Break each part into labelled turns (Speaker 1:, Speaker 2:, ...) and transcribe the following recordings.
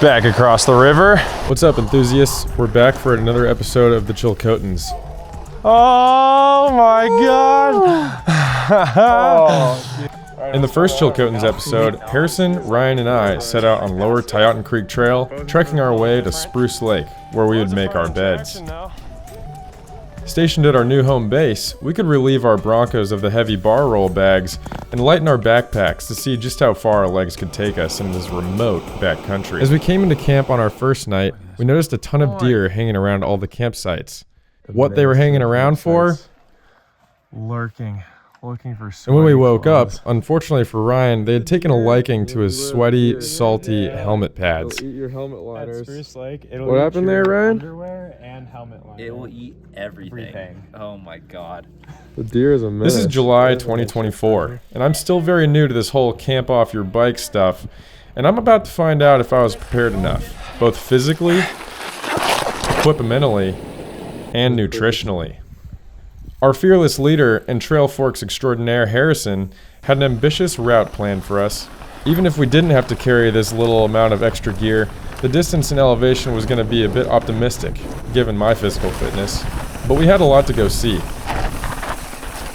Speaker 1: Back across the river.
Speaker 2: What's up, enthusiasts? We're back for another episode of the Chilcotins.
Speaker 1: Oh my god!
Speaker 2: In the first Chilcotins episode, Harrison, Ryan, and I set out on Lower Chilcotin Creek Trail, trekking our way to Spruce Lake, where we would make our beds. Stationed at our new home base, we could relieve our Broncos of the heavy bar roll bags and lighten our backpacks to see just how far our legs could take us in this remote backcountry. As we came into camp on our first night, we noticed a ton of deer hanging around all the campsites. What they were hanging around for?
Speaker 1: Looking for
Speaker 2: And when we woke up, unfortunately for Ryan, they had taken a liking to his sweaty, salty helmet pads.
Speaker 3: It'll eat your helmet liners.
Speaker 1: At Spruce Lake, it'll
Speaker 3: What
Speaker 1: eat
Speaker 3: happened
Speaker 1: your
Speaker 3: there, Ryan?
Speaker 1: Underwear and helmet liners.
Speaker 4: It will eat everything. Oh my god.
Speaker 3: The deer is a menace.
Speaker 2: This is July 2024, and I'm still very new to this whole camp off your bike stuff, and I'm about to find out if I was prepared enough, both physically, equipmentally, and nutritionally. Our fearless leader and Trail Forks extraordinaire Harrison had an ambitious route planned for us. Even if we didn't have to carry this little amount of extra gear, the distance and elevation was going to be a bit optimistic, given my physical fitness, but we had a lot to go see.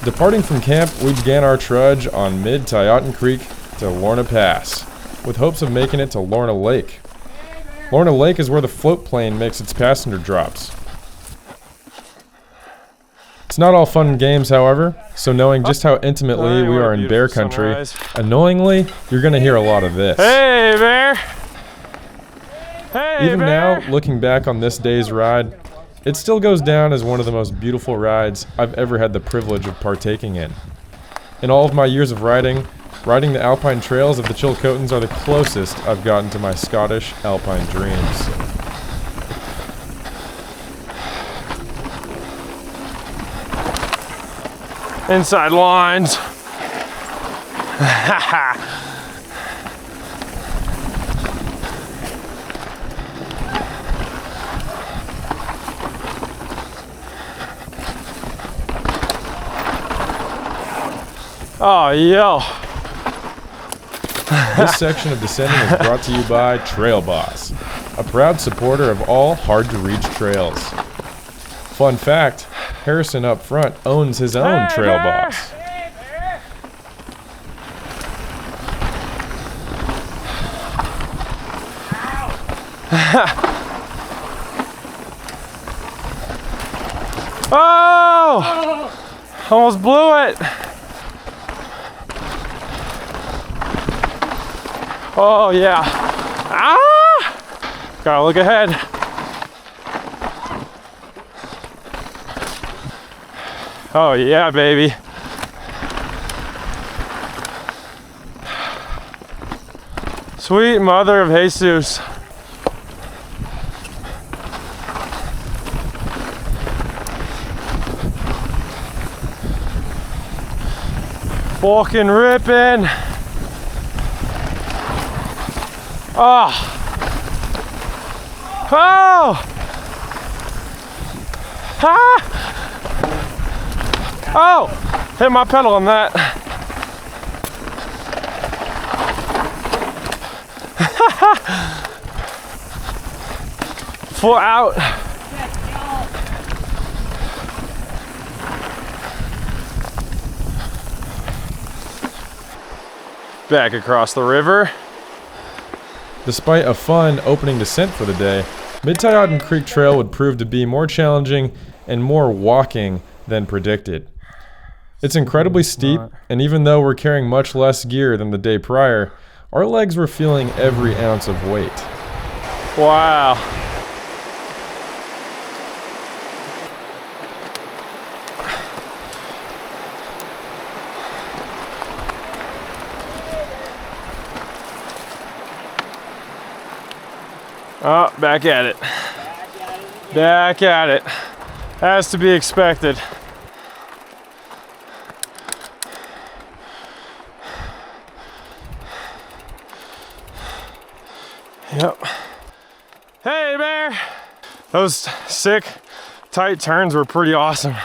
Speaker 2: Departing from camp, we began our trudge on mid-Chilcotin Creek to Lorna Pass, with hopes of making it to Lorna Lake. Lorna Lake is where the float plane makes its passenger drops. It's not all fun and games, however, so knowing just how intimately we are in bear country, annoyingly, you're going to hear a lot of this.
Speaker 1: Hey, bear! Hey,
Speaker 2: Even
Speaker 1: bear!
Speaker 2: now, looking back on this day's ride, it still goes down as one of the most beautiful rides I've ever had the privilege of partaking in. In all of my years of riding the alpine trails of the Chilcotins are the closest I've gotten to my Scottish alpine dreams.
Speaker 1: Inside lines. Oh, yo.
Speaker 2: This section of descending is brought to you by Trail Boss, a proud supporter of all hard-to-reach trails. Fun fact, Harrison up front owns his own Trail Boss.
Speaker 1: Oh! Almost blew it. Oh yeah. Ah! Gotta look ahead. Oh yeah, baby. Sweet mother of Jesus. Fucking ripping. Oh. Oh. Ah. Oh, hit my pedal on that. Foot out. Back across the river.
Speaker 2: Despite a fun opening descent for the day, Mid-Chilcotin Creek Trail would prove to be more challenging and more walking than predicted. It's incredibly steep, and even though we're carrying much less gear than the day prior, our legs were feeling every ounce of weight.
Speaker 1: Wow. Oh, back at it. Back at it. Has to be expected. Yep. Hey, bear! Those sick, tight turns were pretty awesome.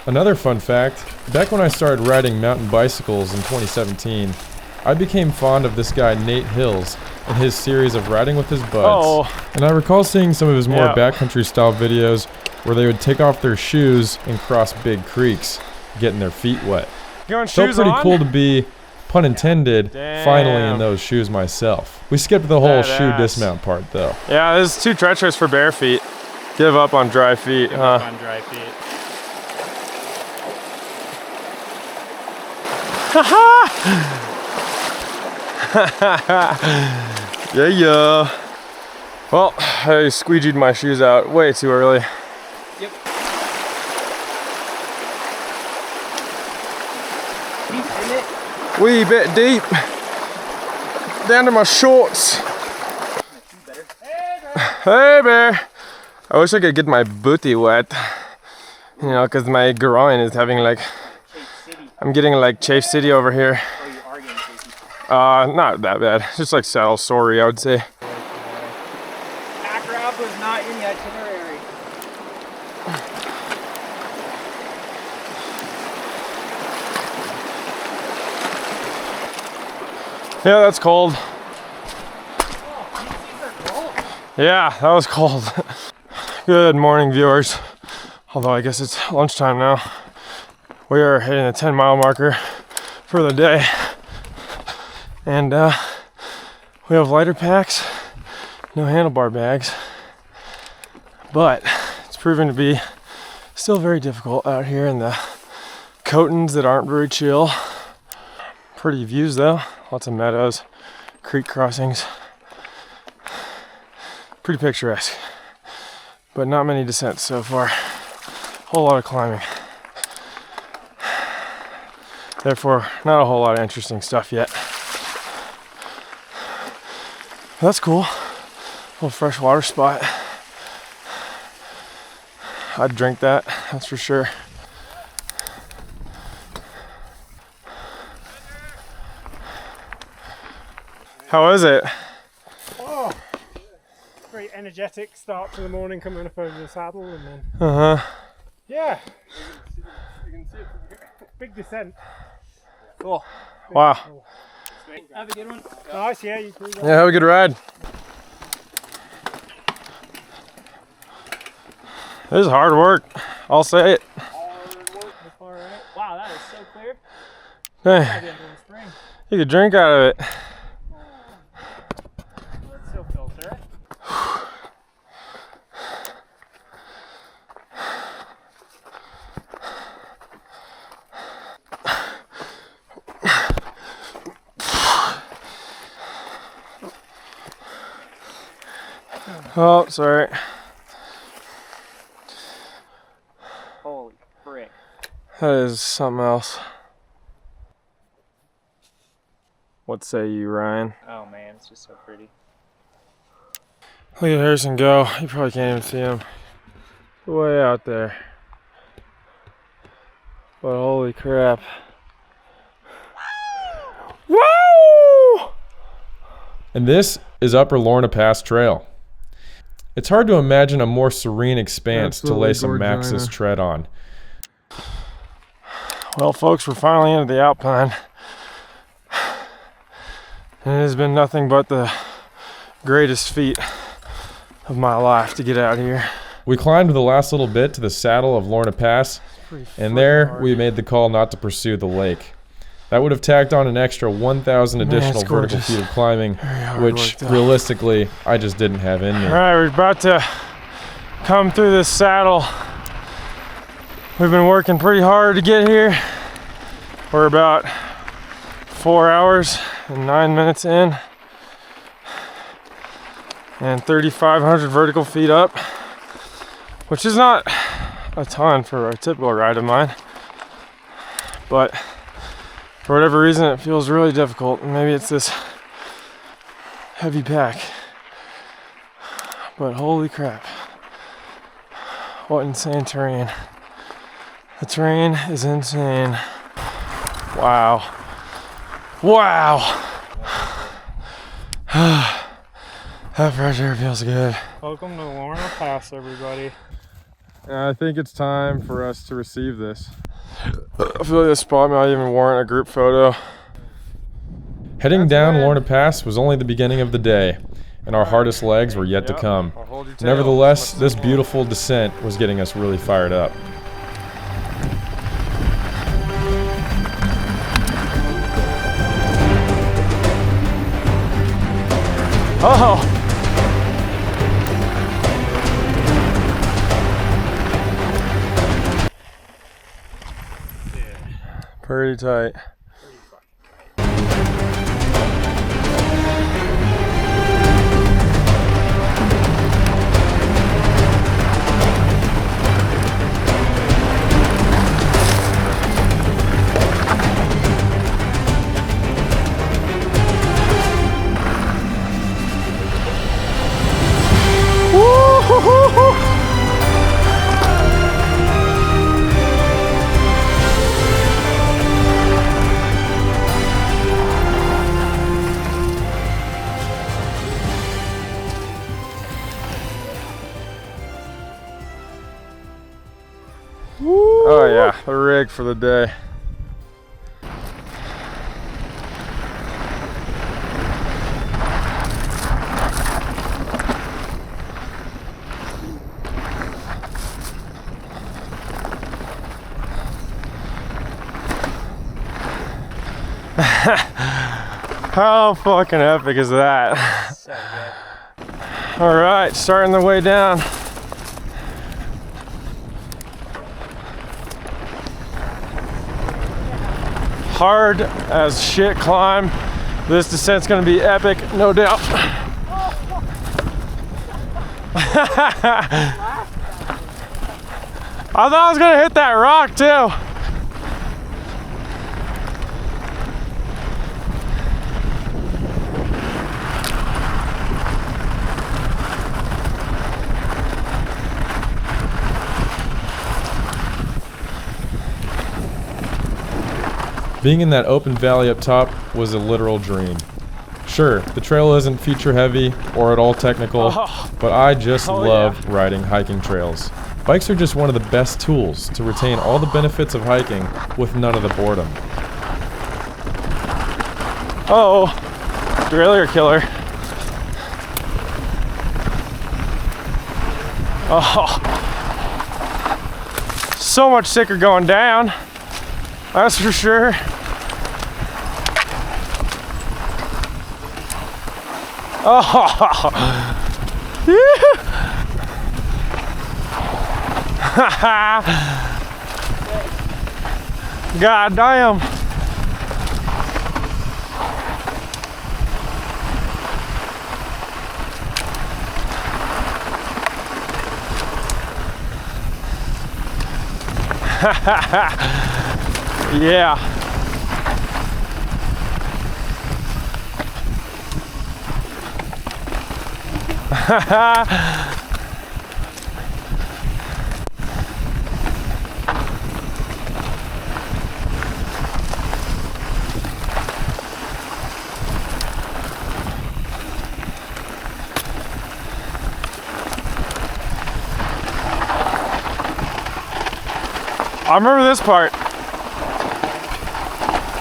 Speaker 2: Another fun fact, back when I started riding mountain bicycles in 2017, I became fond of this guy Nate Hills and his series of riding with his buds.
Speaker 1: Oh.
Speaker 2: And I recall seeing some of his more
Speaker 1: Yeah.
Speaker 2: backcountry style videos where they would take off their shoes and cross big creeks, getting their feet wet.
Speaker 1: Going
Speaker 2: Felt
Speaker 1: shoes
Speaker 2: pretty
Speaker 1: on?
Speaker 2: cool to be, pun intended, finally in
Speaker 1: Damn.
Speaker 2: those shoes myself. We skipped the whole shoe
Speaker 1: Badass.
Speaker 2: dismount part though.
Speaker 1: Yeah, this is too treacherous for bare feet. Give up on dry feet, huh?
Speaker 4: On dry feet.
Speaker 1: Yeah. Well, I squeegeed my shoes out way too early.
Speaker 4: Yep.
Speaker 1: Wee bit deep. Down to my shorts. Hey bear. I wish I could get my booty wet. You know, cause my groin is having like, I'm getting like Chafe City over here. Not that bad. Just like saddle sorry, I would say.
Speaker 4: Pack wrap was not in the itinerary.
Speaker 1: Yeah, that's cold. Yeah, that was cold. Good morning, viewers. Although I guess it's lunchtime now. We are hitting the 10-mile marker for the day. And we have lighter packs, no handlebar bags. But it's proven to be still very difficult out here in the Chilcotins that aren't very chill. Pretty views though, lots of meadows, creek crossings. Pretty picturesque, but not many descents so far. Whole lot of climbing. Therefore, not a whole lot of interesting stuff yet. That's cool. Little freshwater spot. I'd drink that, that's for sure. How is it?
Speaker 5: Oh, very energetic start to the morning coming up over the saddle and then, yeah, you can see it from here. Big descent.
Speaker 4: Cool.
Speaker 1: Wow.
Speaker 4: Have a good one.
Speaker 5: Nice, yeah, you can.
Speaker 1: Yeah, have a good ride. This is hard work. I'll say it.
Speaker 4: Wow, that is so clear.
Speaker 1: Hey, you could drink out of it.
Speaker 5: Let's still filter it.
Speaker 1: Oh, sorry.
Speaker 4: Holy frick.
Speaker 1: That is something else. What say you, Ryan?
Speaker 4: Oh man, it's just so pretty.
Speaker 1: Look at Harrison go. You probably can't even see him. Way out there. But holy crap. Woo!
Speaker 2: And this is Upper Lorna Pass Trail. It's hard to imagine a more serene expanse to lay some Max's tread on.
Speaker 1: Well, folks, we're finally into the alpine. And it has been nothing but the greatest feat of my life to get out here.
Speaker 2: We climbed the last little bit to the saddle of Lorna Pass, and there we made the call not to pursue the lake. That would have tacked on an extra 1,000 additional vertical feet of climbing, which realistically I just didn't have in me.
Speaker 1: All right, we're about to come through this saddle. We've been working pretty hard to get here. We're about 4 hours and 9 minutes in, and 3,500 vertical feet up, which is not a ton for a typical ride of mine, but for whatever reason it feels really difficult. Maybe it's this heavy pack, but holy crap, what insane terrain. The terrain is insane. Wow. Wow. That fresh air feels good.
Speaker 5: Welcome to Lorna Pass, everybody.
Speaker 1: I think it's time for us to receive this. I feel like this spot might even warrant a group photo.
Speaker 2: Heading
Speaker 1: That's
Speaker 2: down
Speaker 1: right.
Speaker 2: Lorna Pass was only the beginning of the day, and our hardest legs were yet to
Speaker 1: Yep.
Speaker 2: come.
Speaker 1: I'll hold your tail.
Speaker 2: Nevertheless,
Speaker 1: Let's
Speaker 2: this
Speaker 1: see.
Speaker 2: beautiful descent was getting us really fired up.
Speaker 1: Oh! Pretty tight. Oh yeah, the rig for the day. How fucking epic is that?
Speaker 4: So good.
Speaker 1: All right, starting the way down. Hard as shit climb. This descent's gonna be epic, no doubt. I thought I was gonna hit that rock too.
Speaker 2: Being in that open valley up top was a literal dream. Sure, the trail isn't feature heavy or at all technical, but I just love riding hiking trails. Bikes are just one of the best tools to retain all the benefits of hiking with none of the boredom.
Speaker 1: Oh, derailleur killer. Oh, so much sicker going down. That's for sure. Oh, God damn. Yeah. I remember this part.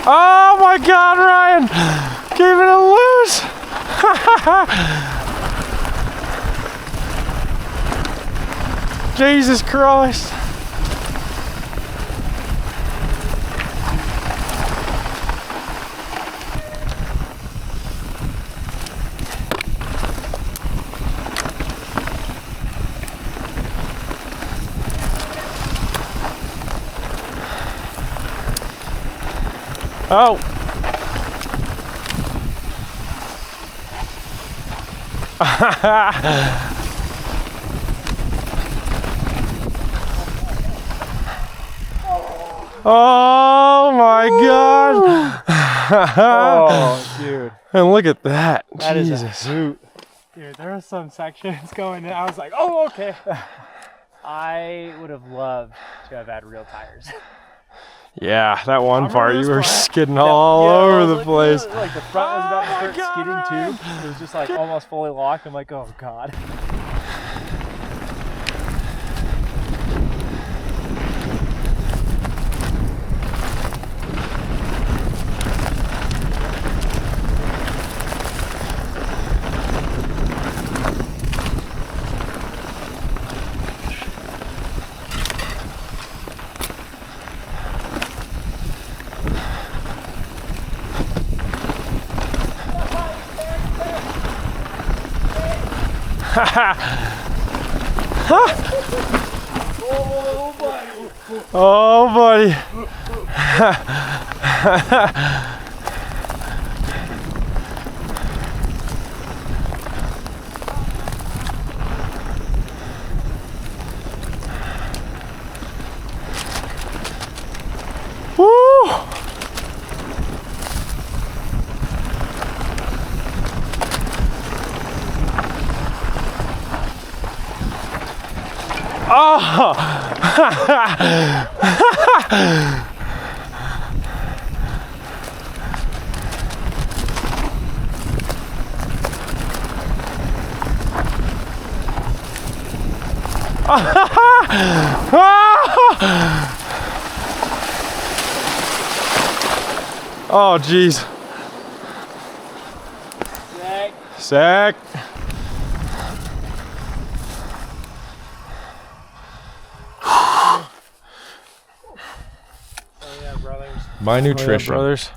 Speaker 1: Oh my God, Ryan! Keeping it loose! Jesus Christ! Oh! Oh my God!
Speaker 4: Oh, dude.
Speaker 1: And look at that.
Speaker 4: That is
Speaker 1: Jesus.
Speaker 4: a hoot.
Speaker 5: Dude, there are some sections going in. I was like, oh, okay.
Speaker 4: I would have loved to have had real tires.
Speaker 1: Yeah, that one
Speaker 5: remember
Speaker 1: part,
Speaker 5: this
Speaker 1: you were
Speaker 5: part.
Speaker 1: skidding all
Speaker 4: Yeah, I
Speaker 1: over
Speaker 4: was
Speaker 1: the
Speaker 4: like,
Speaker 1: place.
Speaker 4: Like the front was about to
Speaker 5: Oh my
Speaker 4: start
Speaker 5: God,
Speaker 4: skidding too. It was just like almost fully locked. I'm like, oh God.
Speaker 1: Oh, buddy. Woo! Oh! Oh, geez. Sack.
Speaker 2: My nutrition.
Speaker 1: Brothers.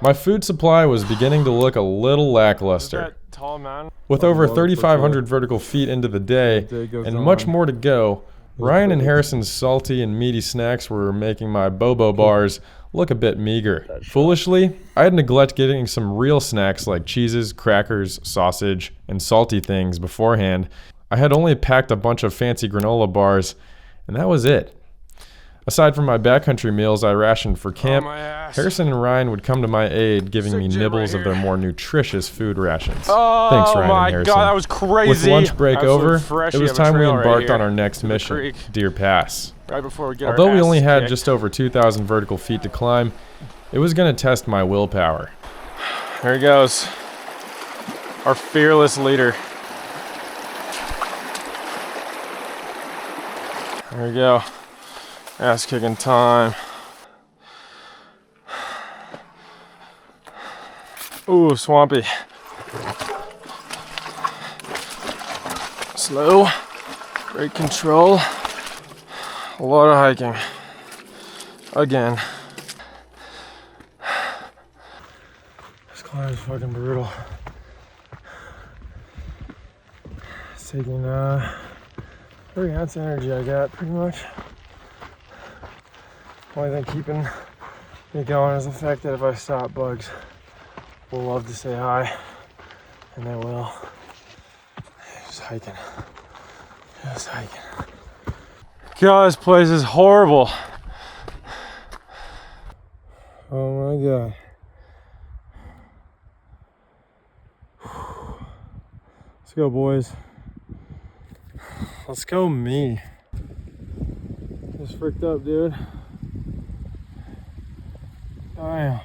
Speaker 2: My food supply was beginning to look a little lackluster.
Speaker 1: That tall mountain.
Speaker 2: With over 3,500 vertical feet into the day and much more to go, Ryan and Harrison's salty and meaty snacks were making my Bobo bars look a bit meager. Foolishly, I had neglected getting some real snacks like cheeses, crackers, sausage, and salty things beforehand. I had only packed a bunch of fancy granola bars, and that was it. Aside from my backcountry meals I rationed for camp, Harrison and Ryan would come to my aid, giving me nibbles of their more nutritious food rations.
Speaker 1: Oh,
Speaker 2: Thanks, Ryan and Harrison.
Speaker 1: God, that was crazy.
Speaker 2: With lunch break over,
Speaker 1: fresh.
Speaker 2: it was time we embarked on our next mission, Deer Pass.
Speaker 1: Right before we get
Speaker 2: Although
Speaker 1: our
Speaker 2: we only had
Speaker 1: kicked.
Speaker 2: just over 2,000 vertical feet to climb, it was going to test my willpower.
Speaker 1: Here he goes. Our fearless leader. There we go. Ass kicking time. Ooh, swampy. Slow. Great control. A lot of hiking. Again. This climb is fucking brutal. It's taking every ounce of energy I got, pretty much. Only thing keeping me going is the fact that if I stop, bugs will love to say hi, and they will. Just hiking. Just hiking. God, this place is horrible. Oh my God. Let's go, boys. Let's go, me. Just freaked up, dude. Damn.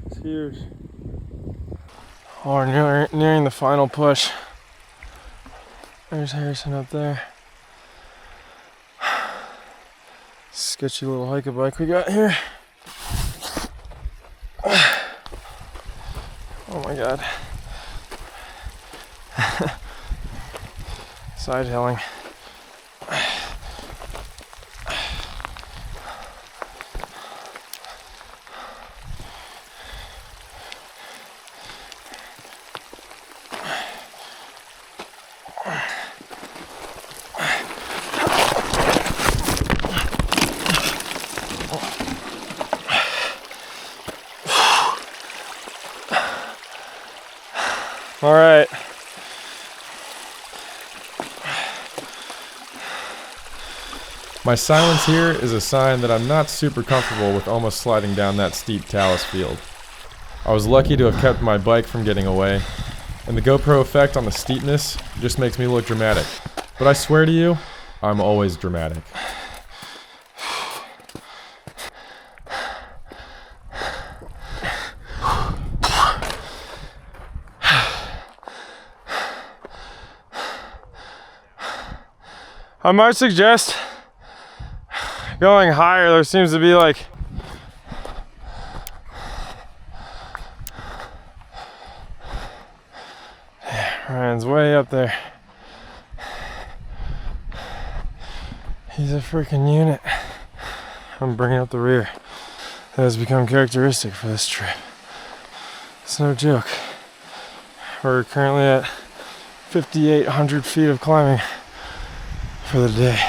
Speaker 1: It's huge. Oh, we're nearing the final push. There's Harrison up there. Sketchy little hike bike we got here. Oh my God. Side hilling. All right.
Speaker 2: My silence here is a sign that I'm not super comfortable with almost sliding down that steep talus field. I was lucky to have kept my bike from getting away, and the GoPro effect on the steepness just makes me look dramatic. But I swear to you, I'm always dramatic.
Speaker 1: I might suggest going higher. There seems to be like Ryan's way up there. He's a freaking unit. I'm bringing up the rear. That has become characteristic for this trip. It's no joke. We're currently at 5,800 feet of climbing for the day.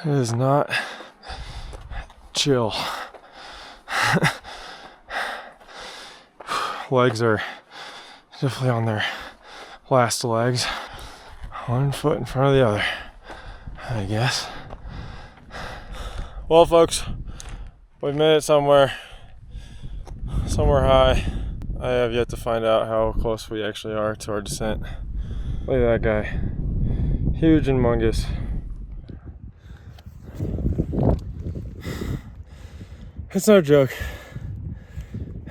Speaker 1: It is not chill. Legs are definitely on their last legs. One foot in front of the other, I guess. Well, folks, we've made it somewhere high. I have yet to find out how close we actually are to our descent. Look at that guy. Huge and humongous. It's no joke.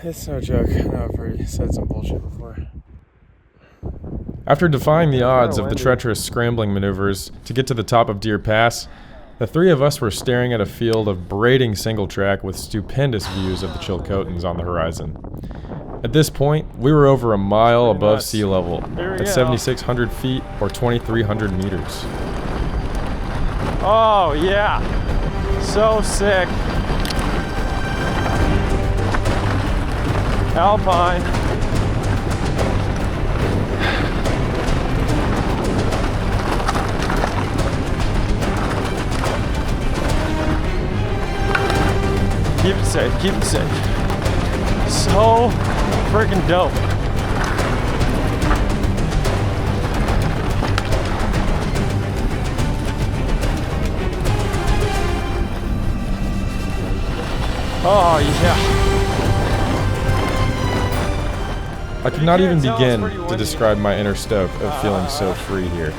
Speaker 1: It's no joke. I know I've already said some bullshit before.
Speaker 2: After defying the odds of the treacherous scrambling maneuvers to get to the top of Deer Pass, the three of us were staring at a field of braiding single track with stupendous views of the Chilcotins on the horizon. At this point, we were over a mile above sea level at 7,600 feet or 2,300 meters.
Speaker 1: Oh yeah, so sick. Alpine. Keep it safe, keep it safe. So freaking dope. Oh yeah.
Speaker 2: I could not even begin to describe my inner stoke of feeling so free here.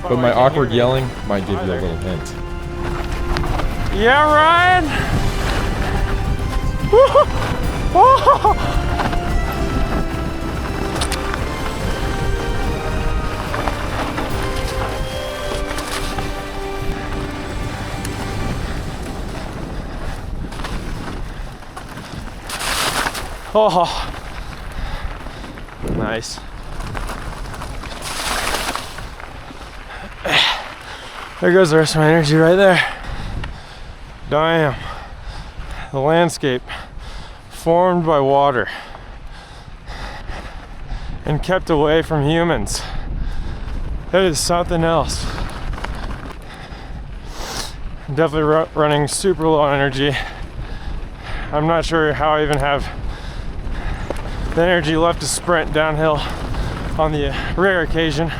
Speaker 2: But my awkward yelling might give you a little hint.
Speaker 1: Yeah, Ryan! Oh, nice. There goes the rest of my energy right there. Damn. The landscape formed by water and kept away from humans. That is something else. I'm definitely running super low on energy. I'm not sure how I even have the energy left to sprint downhill on the rare occasion.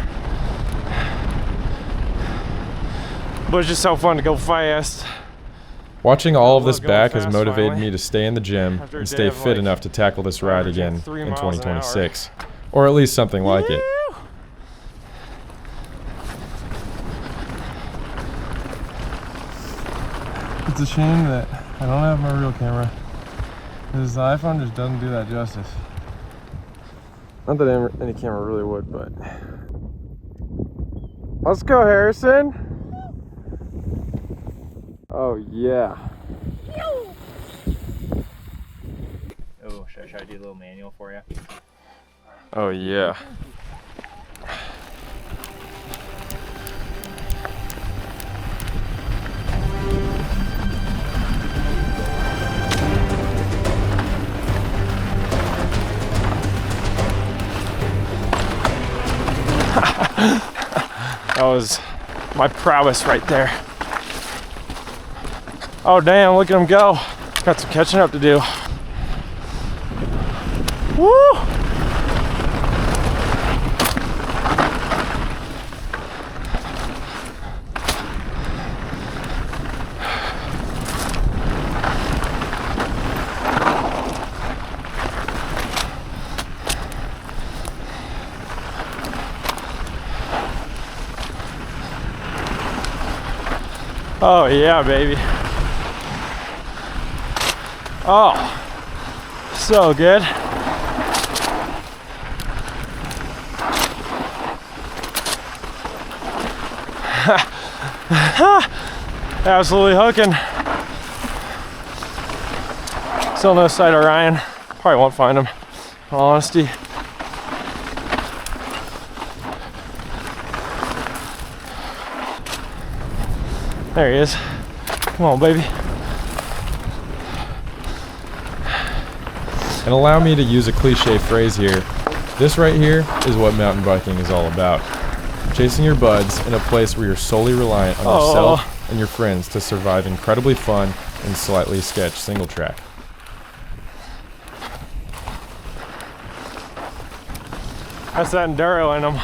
Speaker 1: But it's just so fun to go fast.
Speaker 2: Watching all of this back has motivated me to stay in the gym and stay fit enough to tackle this ride again in 2026. Or at least something like it.
Speaker 1: It's a shame that I don't have my real camera, because the iPhone just doesn't do that justice. Not that any camera really would, but... Let's go, Harrison! Oh yeah.
Speaker 4: Oh, should I try to do a little manual for you?
Speaker 1: Oh yeah. That was my prowess right there. Oh damn, look at him go. Got some catching up to do. Woo! Oh yeah, baby. Oh, so good. Absolutely hooking. Still no sight of Ryan. Probably won't find him, in all honesty. There he is. Come on, baby.
Speaker 2: And allow me to use a cliche phrase here. This right here is what mountain biking is all about. Chasing your buds in a place where you're solely reliant on yourself and your friends to survive incredibly fun and slightly sketch single track.
Speaker 1: That's that enduro in them.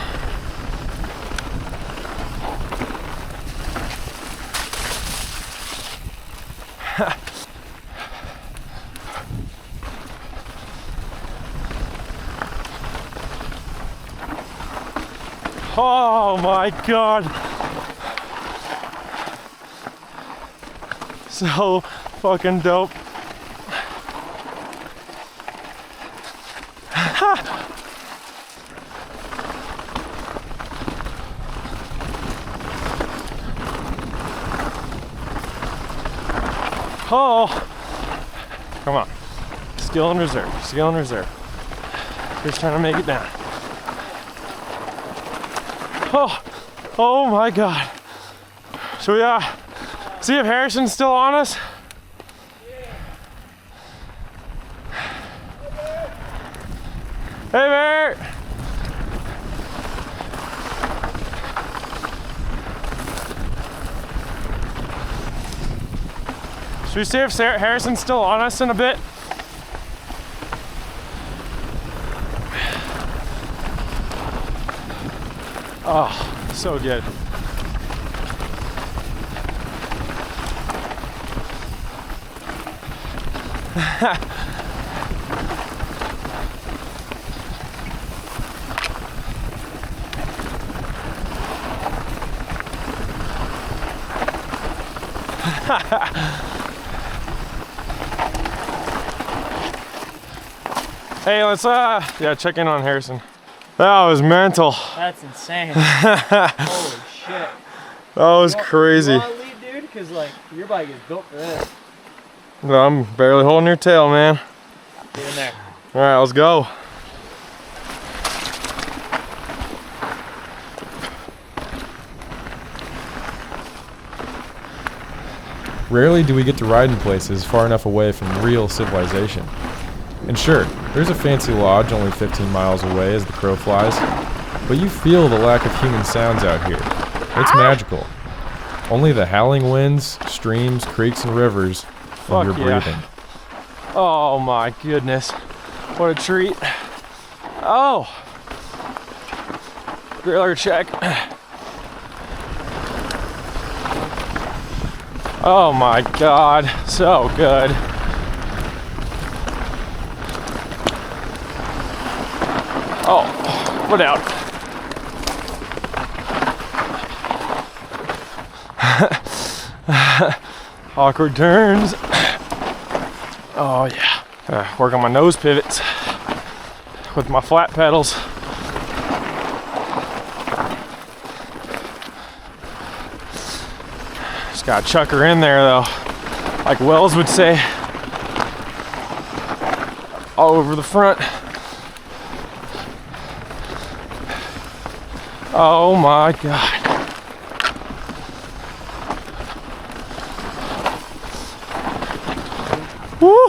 Speaker 1: Oh my God. So fucking dope. Oh, come on. Skill and reserve, skill and reserve. Just trying to make it down. Oh my God. Should we see if Harrison's still on us? Hey Bert! Should we see if Harrison's still on us in a bit? Oh, so good. Hey, let's check in on Harrison. That was mental.
Speaker 4: That's insane. Holy shit.
Speaker 1: That was crazy.
Speaker 4: You want to lead, dude? Because like your bike is built for this.
Speaker 1: No, I'm barely holding your tail, man.
Speaker 4: Get in there.
Speaker 1: All right, let's go.
Speaker 2: Rarely do we get to ride in places far enough away from real civilization. And sure, there's a fancy lodge only 15 miles away as the crow flies, but you feel the lack of human sounds out here. It's magical. Only the howling winds, streams, creeks, and rivers, and your breathing.
Speaker 1: Oh my goodness. What a treat. Oh. Griller check. Oh my God, so good. Oh, foot out. Awkward turns. Oh yeah. Work on my nose pivots with my flat pedals. Just gotta chuck her in there though, like Wells would say. All over the front. Oh my God. Woo!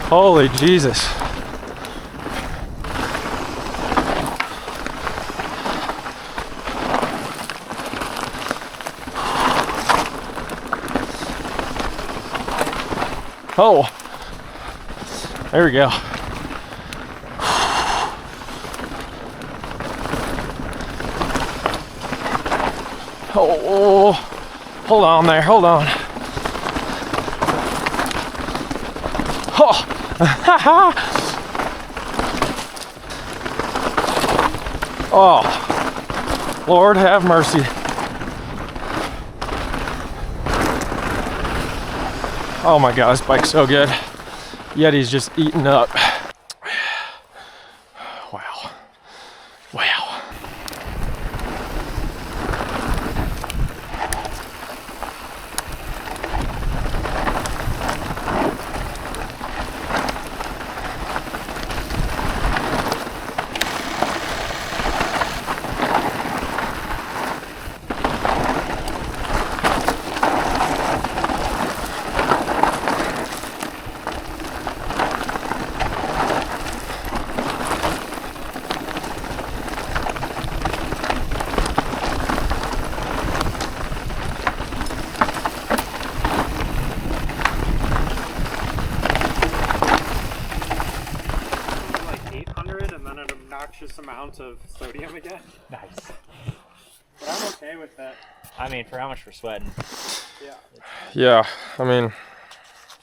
Speaker 1: Holy Jesus. Oh, there we go. Oh, hold on there, hold on. Oh, oh, Lord have mercy. Oh my God, this bike's so good. Yeti's just eating up. Wow. Wow.
Speaker 5: obnoxious amount of sodium again.
Speaker 4: Nice.
Speaker 5: But I'm okay with that.
Speaker 4: I mean, for how much we're sweating.
Speaker 5: Yeah.
Speaker 1: Yeah, I mean,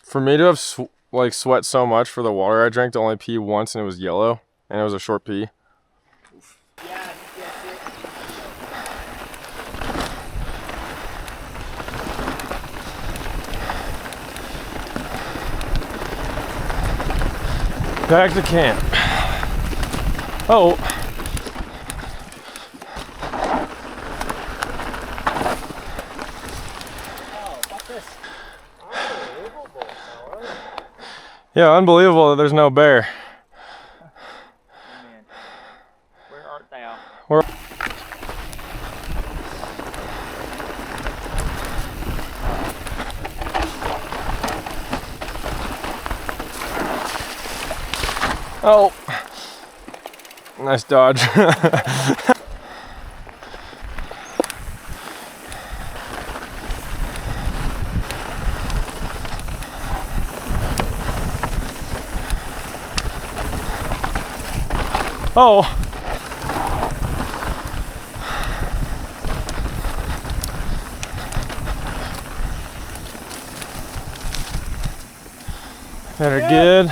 Speaker 1: for me to have sweat so much for the water I drank to only pee once and it was yellow and it was a short pee.
Speaker 4: Yeah.
Speaker 1: Back to camp. Oh. Yeah, unbelievable that there's no bear.
Speaker 4: Man. Where art thou?
Speaker 1: Where? Oh, nice dodge. Oh. Better good.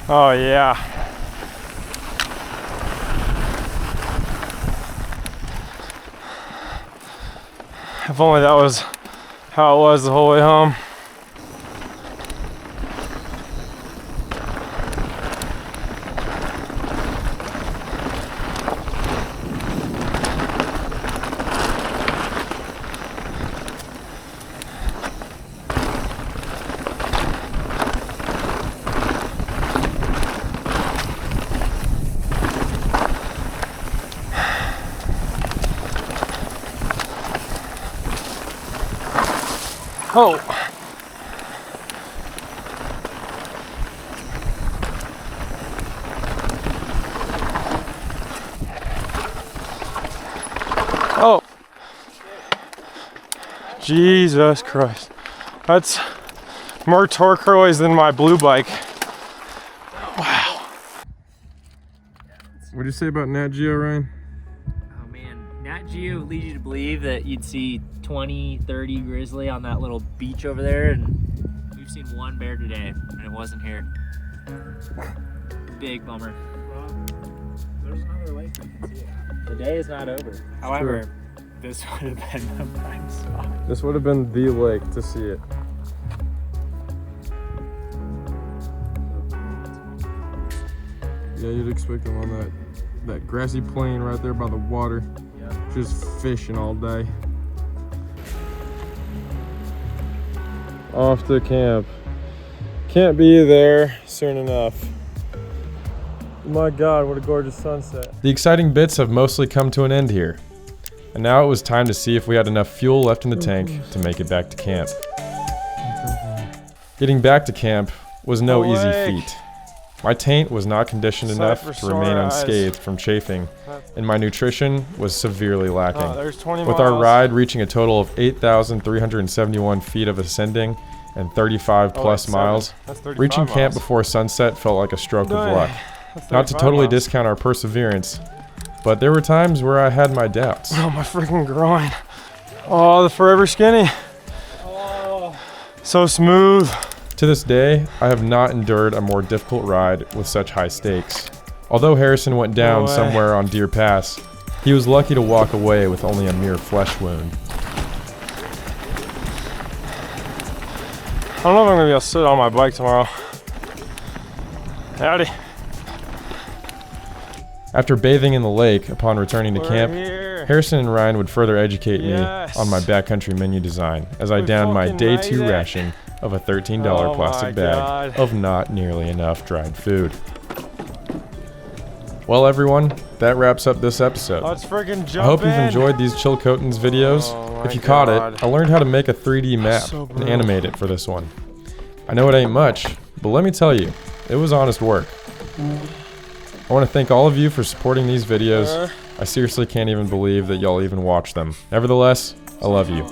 Speaker 1: Oh yeah. If only that was how it was the whole way home. Oh. Oh. Jesus Christ. That's more turquoise than my blue bike. Wow.
Speaker 2: What'd you say about Nat Geo, Ryan?
Speaker 4: Oh man, Nat Geo leads you to believe that you'd see 20, 30 grizzly on that little beach over there, and we've seen one bear today, and it wasn't here. Big bummer.
Speaker 5: Well, there's another lake we can see.
Speaker 4: The day is not over. However, this would have been the prime spot.
Speaker 1: This would have been the lake to see it.
Speaker 2: Yeah, you'd expect them on that grassy plain right there by the water.
Speaker 4: Yep.
Speaker 2: Just fishing all day.
Speaker 1: Off to camp. Can't be there soon enough. My God, what a gorgeous sunset.
Speaker 2: The exciting bits have mostly come to an end here. And now it was time to see if we had enough fuel left in the tank to make it back to camp. Getting back to camp was no easy feat. My taint was not conditioned enough to remain unscathed from chafing, and my nutrition was severely lacking.
Speaker 1: There's 20
Speaker 2: With our ride reaching a total of 8,371 feet of ascending and 35 plus miles, reaching camp before sunset felt like a stroke of luck. Not to totally discount our perseverance, but there were times where I had my doubts.
Speaker 1: Oh, my freaking groin. Oh, the forever skinny.
Speaker 5: Oh.
Speaker 1: So smooth.
Speaker 2: To this day, I have not endured a more difficult ride with such high stakes. Although Harrison went down somewhere on Deer Pass, he was lucky to walk away with only a mere flesh wound.
Speaker 1: I don't know if I'm gonna be able to sit on my bike tomorrow. Howdy.
Speaker 2: After bathing in the lake upon returning to camp,
Speaker 1: Here.
Speaker 2: Harrison and Ryan would further educate me
Speaker 1: Yes.
Speaker 2: on my backcountry menu design as I downed my
Speaker 1: fucking
Speaker 2: day
Speaker 1: made
Speaker 2: 2
Speaker 1: it.
Speaker 2: ration of a $13
Speaker 1: Oh my
Speaker 2: plastic bag
Speaker 1: God.
Speaker 2: of not nearly enough dried food. Well, everyone, that wraps up this episode.
Speaker 1: Let's freaking jump
Speaker 2: I hope you've
Speaker 1: in.
Speaker 2: enjoyed these Chilcotins videos.
Speaker 1: Oh my
Speaker 2: If you caught
Speaker 1: God.
Speaker 2: it, I learned how to make a 3D map
Speaker 1: so
Speaker 2: and
Speaker 1: brutal.
Speaker 2: animate it for this one. I know it ain't much, but let me tell you, it was honest work. I want to thank all of you for supporting these videos. I seriously can't even believe that y'all even watch them. Nevertheless, I love you.